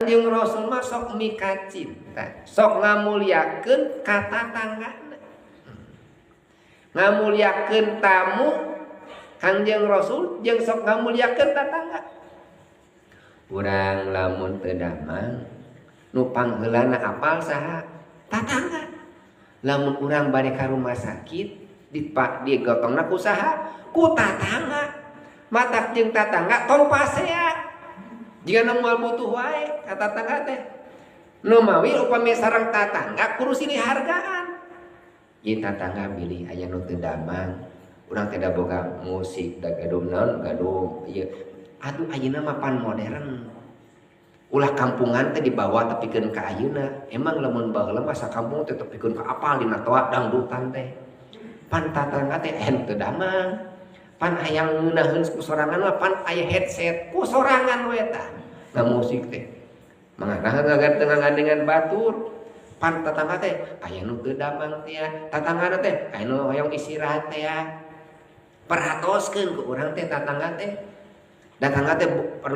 Jeung Rasul mah sok mika cinta, sok ngamuliakeun ka tatanggana. Ngamuliakeun tamu Kangjeng Rasul jeung sok ngamuliakeun tatangga. Urang lamun teu damang nu pangheulana apal saha? Tatangga. Lamun urang bade ka rumah sakit digotongna ku saha? Ku tatangga. Matak jeung tatangga tong pasea. Jika moal butuh wae ka tatangga teh. Nu mawi upami sareng tatangga kudu silih hargaan. Ieu tatangga milih aya nu teu damang. Urang teh da boga musik da gaduh naon gaduh ieu. Aduh ayeuna mah pan modern. Ulah kampungan teh dibawa tepikeun ka ayeuna. Emang lamun baheula mah sakampung teh tepikeun ka apal dina toa dangdutan teh. Pan tatangga teh teu damang. Pan hayang ngeunaheun ku sorangan mah pan aya headset ku sorangan we tah. Na musik teh. Mangadahan ngagandengan batur. Pan tatangga teh aya nu teu damang teh ya. Tatanggana teh aya nu hoyong istirahat teh ya. Perhatoskeun ku urang teh tatangga teh. Tatangga teh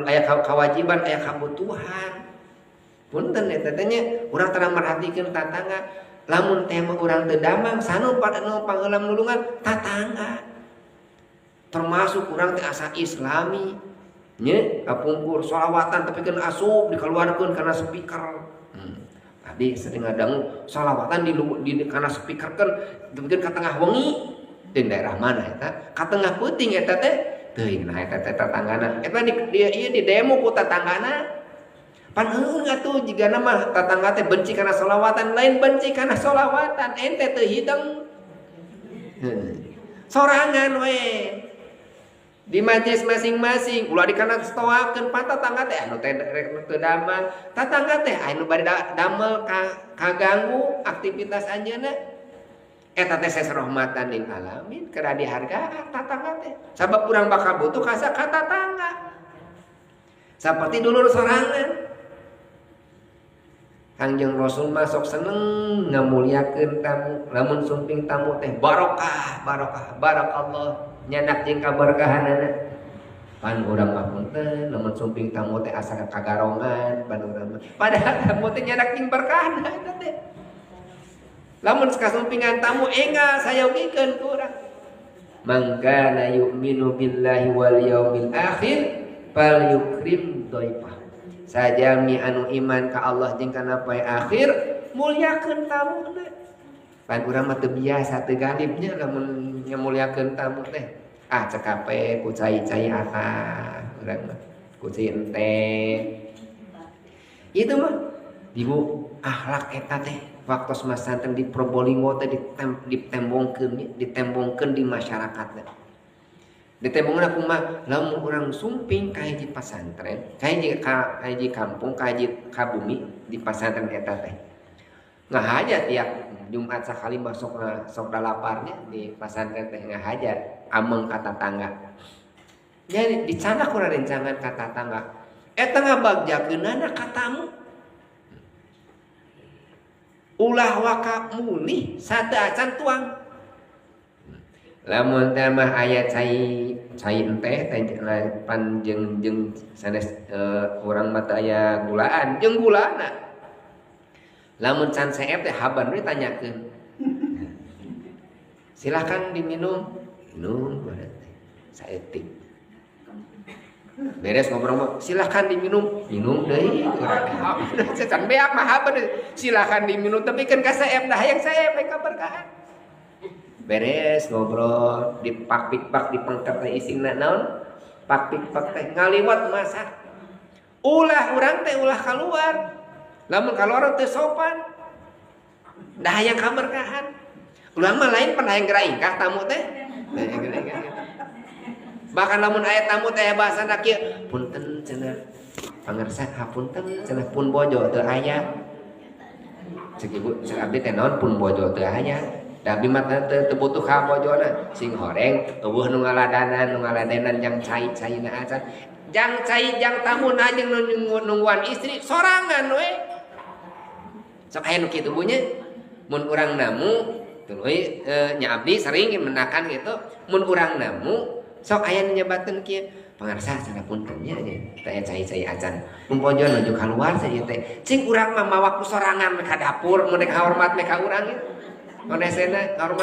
aya kawajiban, aya kabutuhan. Punten eta teh nya urang tara merhatikeun tatangga. Lamun teh mah urang teu damang sanu pada nu pangheula nulungan tatangga. Termasuk urang teh asa islami nya kapungkur shalawatan tepikeun asup dikeluarkeun kana speaker. Tadi sering ngadangu shalawatan di kana speakerkeun tepikeun ka tengah wengi di daerah mana eta? Ka tengah peuting eta teh teuing nah eta teh tatanggana. Eta di demo ku tatanggana. Pan heuh atuh jigana mah tatangga teh benci kana shalawatan lain benci kana shalawatan ente teu hideng. Sorangan we. Di majelis masing-masing ulah dikana stoakeun pan tatangga teh anu teh teu damang. Tatangga teh anu bade damel kaganggu aktivitas anjeunna. Eta teh sesrahmatan lil alamin keur dihargaan tatangga teh. Sabab urang bakal butuh ka tatangga. Saperti dulur sorangan. Kangjeng Rasul mah sok seneng ngamuliakeun tamu. Lamun sumping tamu teh barokah, barakallah. Nyanak jeung kaberkahanana. Pan urang mah punten lamun sumping tamu teh asa kagarongan pan urang mah. Padahal tamu teh nyanak jeung berkahna eta teh. Lamun kasumpingan tamu enggal sayogikeun ku urang. Man kana yu'minu billahi wal yaumil akhir falyukrim dhaifah. Sajami anu iman ka Allah jeung kana poe akhir mulyakeun tamuna. Pan urang mah teu biasa teu galibnya lamun nyamuliakeun tamu teh. Ah cekape ku cai-cai atah urang mah. Ku cai ente. Itu mah ibu akhlak eta teh waktos masanten di Probolinggo teh ditembongkeun di masyarakat teh. Ditembongkeun kumaha lamun urang sumping ka hiji pasantren, ka hiji kampung, ka hiji kabumi di pasantren eta teh. Ngahaja tiap Jumat sakali masuk sok dalaparnya di pasantren teh ngahaja ameng ka tatangga. Jadi dicanak urang rencangan ka tatangga. Eta ngabagjakeunana ka tamu. Ulah waka muni sateu acan tuang. Lamun teh mah aya cai teh pan jeung sanes urang mah teh aya gulaan jeung gulana. Lamun can seep teh haban we tanyakeun. Silakan diminum. Minum bae teh. Saeutik. Beres ngobrol mah silakan diminum. Minum deui urang. Can beak mah haban silakan diminum tapi kan ka seep dah hayang seep we kaberkahan. Beres ngobrol di pak-pak di pangkat teh isingna naon? Pak-pak teh ngaliwat masak. Ulah urang teh ulah kaluar. Lamun kaluar teu sopan. Da hayang kaberkahan. Ulah mah lain pan hayang geraingkah tamu teh. Bahkan lamun aya tamu teh bahasana kieu, punten cenah pangarsa hapunten cenah pun bojo teu aya. Cek ibu, cek abdi teh naon pun bojo teu aya. Da abdi mah teu butuh ka bojona. Sing horeng eueuh nu ngaladenan jang cai-caina acan. Jang cai jang tamu na jeung nungguan istri sorangan we. Sok aya nu kitu bunyi. Mun urang namu tuluy nya abdi sering menakan gitu. Mun urang namu sok aya nu nyebatkeun kieu. pangarsa sanapuntennya nya teh cai-cai acan mumpojon nuju keluar saja teh cing urang mah mawa ku sorangan ka dapur mun hormat me ka urang ieu onesena hormat